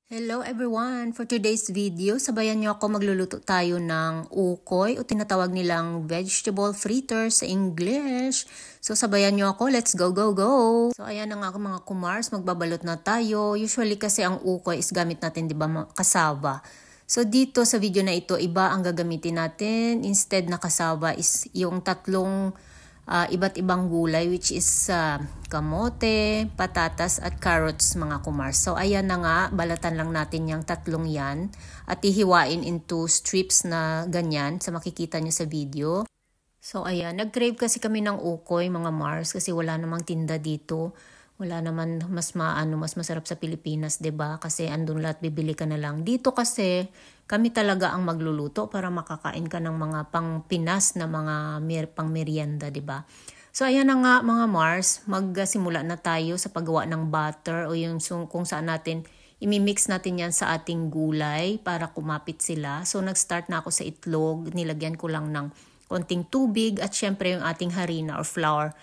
Hello everyone! For today's video, sabayan niyo ako magluluto tayo ng ukoy o tinatawag nilang vegetable fritters sa English. So sabayan niyo ako, let's go, go, go! So ayan na nga mga kumars, magbabalot na tayo. Usually kasi ang ukoy is gamit natin, di ba, kasaba. So dito sa video na ito, iba ang gagamitin natin. Instead na kasaba is yung tatlong iba't ibang gulay which is kamote, patatas at carrots mga kumars. So ayan na nga, balatan lang natin yung tatlong yan at ihiwain into strips na ganyan sa makikita nyo sa video. So ayan, nag-crave kasi kami ng ukoy mga Mars kasi wala namang tinda dito. Wala naman mas masarap sa Pilipinas, 'di ba? Kasi andun lahat, bibili ka na lang. Dito kasi kami talaga ang magluluto para makakain ka ng mga pang-Pinas na mga pang-merienda, 'di ba? So ayan na nga mga Mars, magsimula na tayo sa paggawa ng butter o yung kung saan natin imimix natin yan sa ating gulay para kumapit sila. So nag-start na ako sa itlog, nilagyan ko lang ng konting tubig at syempre yung ating harina or flour.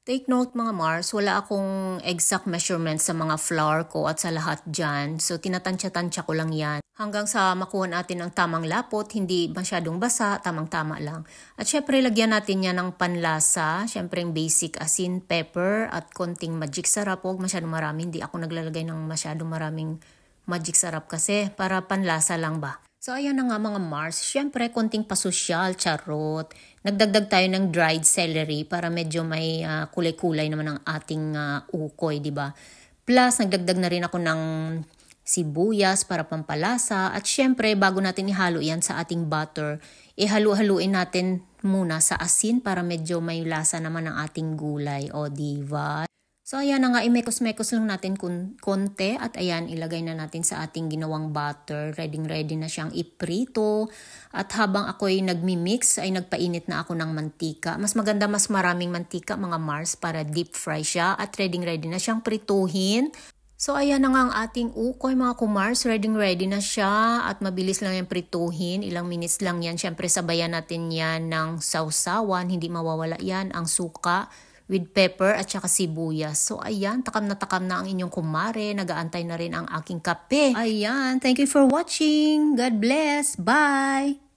Take note mga Mars, wala akong exact measurement sa mga flour ko at sa lahat dyan. So tinatansya-tansya ko lang yan. Hanggang sa makuha natin ng tamang lapot, hindi masyadong basa, tamang-tama lang. At syempre lagyan natin yan ng panlasa. Syempre yung basic asin, pepper at konting magic sarap. Huwag masyadong marami, hindi ako naglalagay ng masyadong maraming magic sarap kasi para panlasa lang ba. So ayan na nga mga Mars, syempre konting pasosyal, charot. Nagdagdag tayo ng dried celery para medyo may kulay-kulay naman ang ating ukoy, di ba? Plus nagdagdag na rin ako ng sibuyas para pampalasa at syempre bago natin ihalo yan sa ating butter, ihalo-haluin natin muna sa asin para medyo may lasa naman ang ating gulay, o diba? So ayan na nga, imekos-mekos lang natin konti at ayan, ilagay na natin sa ating ginawang butter. Ready na siyang iprito. At habang ako'y nagmi-mix ay nagpainit na ako ng mantika. Mas maganda mas maraming mantika mga Mars para deep fry siya at ready na siyang prituhin. So ayan na nga ang ating ukoy mga kumars, ready na siya at mabilis lang yung prituhin. Ilang minutes lang yan. Siyempre sabayan natin yan ng sausawan, hindi mawawala yan ang suka with pepper at saka sibuyas. So ayan, takam na ang inyong kumare. Nagaantay na rin ang aking kape. Ayan, thank you for watching. God bless. Bye!